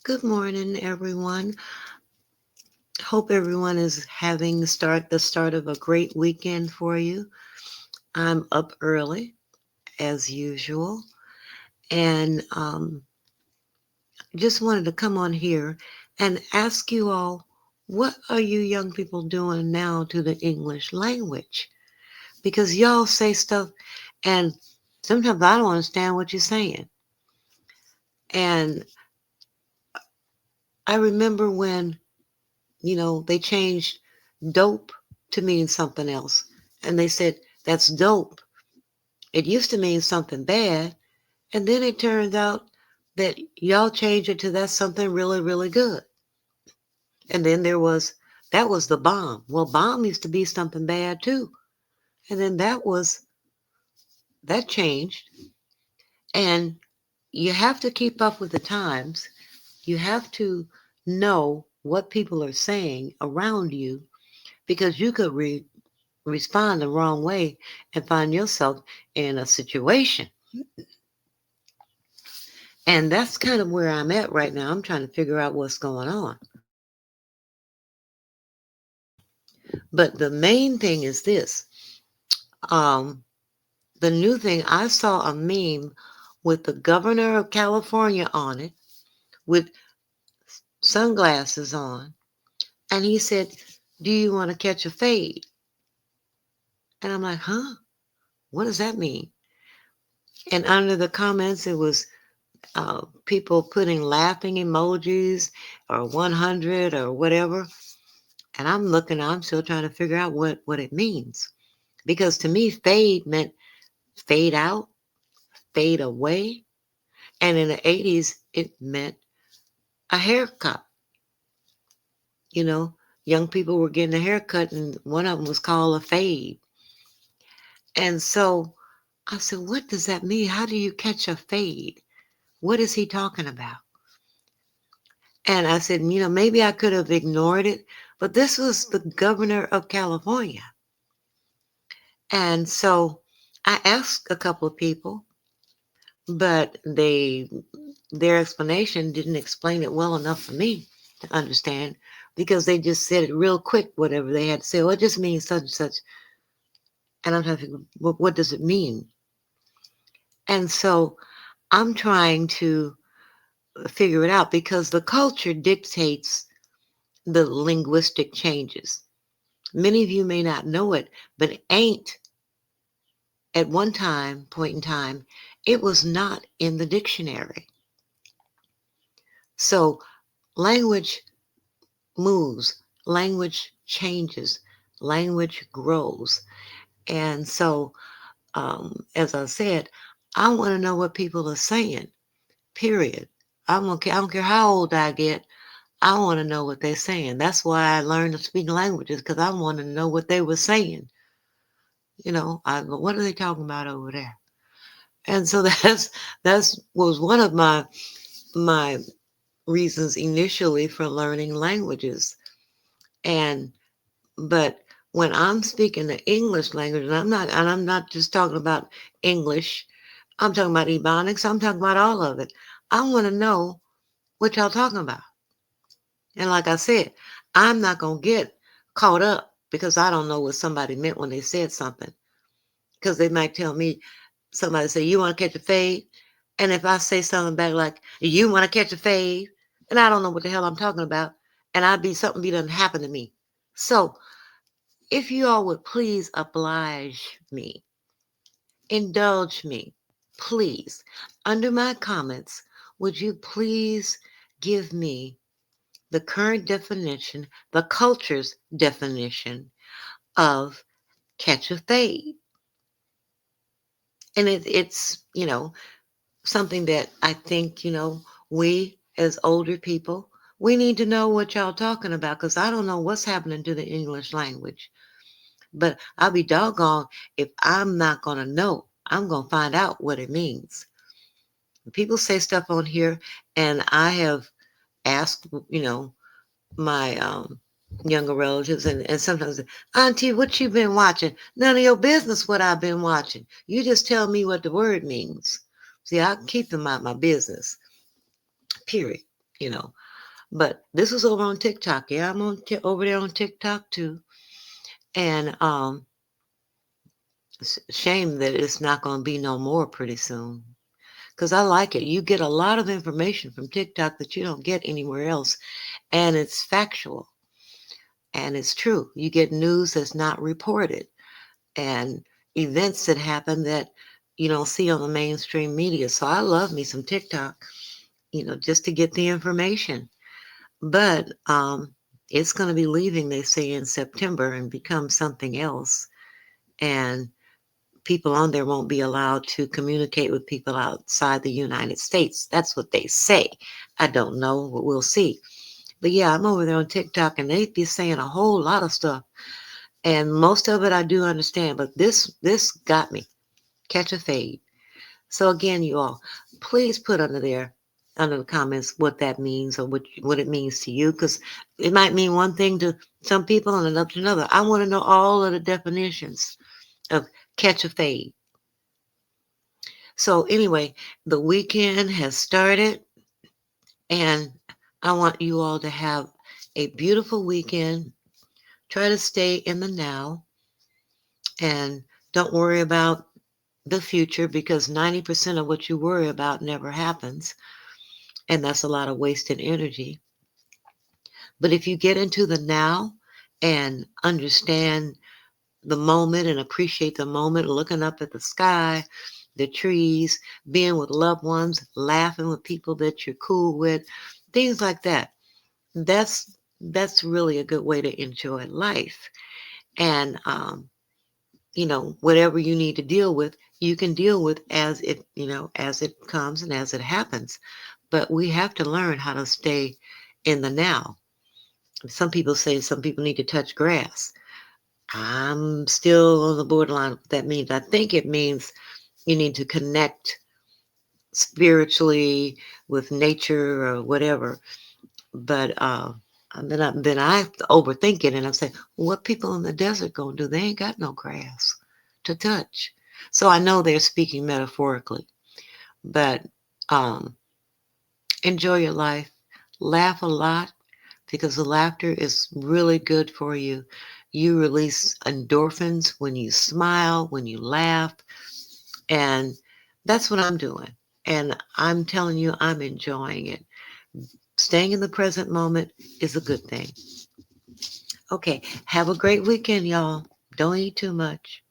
Good morning, everyone. Hope everyone is having the start of a great weekend for you. I'm up early as usual, and just wanted to come on here and ask you all, what are you young people doing now to the English language? Because y'all say stuff, and sometimes I don't understand what you're saying. And I remember when they changed dope to mean something else. And they said, that's dope. It used to mean something bad. And then it turns out that y'all changed it to that's something really, really good. And then that was the bomb. Well, bomb used to be something bad too. And then that changed. And you have to keep up with the times. You have to know what people are saying around you because you could respond the wrong way and find yourself in a situation. And that's kind of where I'm at right now. I'm trying to figure out what's going on. But the main thing is this. Um, the new thing, I saw a meme with the governor of California on it with sunglasses on. And he said, do you want to catch a fade? And I'm like, huh? What does that mean? And under the comments, it was people putting laughing emojis or 100 or whatever. And I'm still trying to figure out what it means. Because to me, fade meant fade out, fade away. And in the 80s, it meant a haircut. You know, young people were getting a haircut, and one of them was called a fade. And so I said, what does that mean? How do you catch a fade? What is he talking about? And I said, maybe I could have ignored it, but this was the governor of California. And so I asked a couple of people, but their explanation didn't explain it well enough for me to understand because they just said it real quick, whatever they had to say. Well, it just means such and such. And I'm trying to figure, what does it mean? And so I'm trying to figure it out because the culture dictates the linguistic changes. Many of you may not know it, but ain't at one point in time, it was not in the dictionary. So language moves, language changes, language grows. And so, as I said, I want to know what people are saying, period. I don't care how old I get. I want to know what they're saying. That's why I learned to speak languages because I want to know what they were saying. What are they talking about over there? And so that's was one of my reasons initially for learning languages. And but when I'm speaking the English language, and I'm not just talking about English, I'm talking about Ebonics, I'm talking about all of it. I want to know what y'all talking about. And like I said, I'm not gonna get caught up because I don't know what somebody meant when they said something. Because they might tell me, somebody say, you want to catch a fade? And if I say something back like, you want to catch a fade? And I don't know what the hell I'm talking about. And something be done happen to me. So if you all would please oblige me, indulge me, please, under my comments, would you please give me the current definition, the culture's definition of catch a fade? And it's something that I think, we as older people, we need to know what y'all talking about because I don't know what's happening to the English language. But I'll be doggone if I'm not going to know. I'm going to find out what it means. People say stuff on here, and I have asked, my younger relatives, and sometimes, Auntie, what you been watching? None of your business what I've been watching. You just tell me what the word means. See, I keep them out my business, period. you know. But this was over on TikTok. Yeah, I'm over there on TikTok too. And shame that it's not going to be no more pretty soon. Because I like it. You get a lot of information from TikTok that you don't get anywhere else. And it's factual and it's true. You get news that's not reported and events that happen that you don't see on the mainstream media. So I love me some TikTok, just to get the information. But it's going to be leaving, they say, in September and become something else. And people on there won't be allowed to communicate with people outside the United States. That's what they say. I don't know, but we'll see. But yeah, I'm over there on TikTok and they be saying a whole lot of stuff. And most of it I do understand, but this got me. Catch a fade. So again, you all, please put under the comments what that means or what it means to you, because it might mean one thing to some people and another to another. I want to know all of the definitions of catch a fade. So anyway, the weekend has started and I want you all to have a beautiful weekend. Try to stay in the now and don't worry about the future because 90% of what you worry about never happens. And that's a lot of wasted energy. But if you get into the now and understand the moment and appreciate the moment, looking up at the sky, the trees, being with loved ones, laughing with people that you're cool with, things like that. That's really a good way to enjoy life. And whatever you need to deal with, you can deal with as it comes and as it happens. But we have to learn how to stay in the now. Some people say some people need to touch grass. I'm still on the borderline of what that means. I think it means you need to connect spiritually with nature or whatever. But then I overthink it and I say, well, what people in the desert gonna do? They ain't got no grass to touch. So I know they're speaking metaphorically, but um, enjoy your life, laugh a lot because the laughter is really good for you. You release endorphins when you smile, when you laugh, and that's what I'm doing. And I'm telling you, I'm enjoying it. Staying in the present moment is a good thing. Okay, have a great weekend, y'all. Don't eat too much.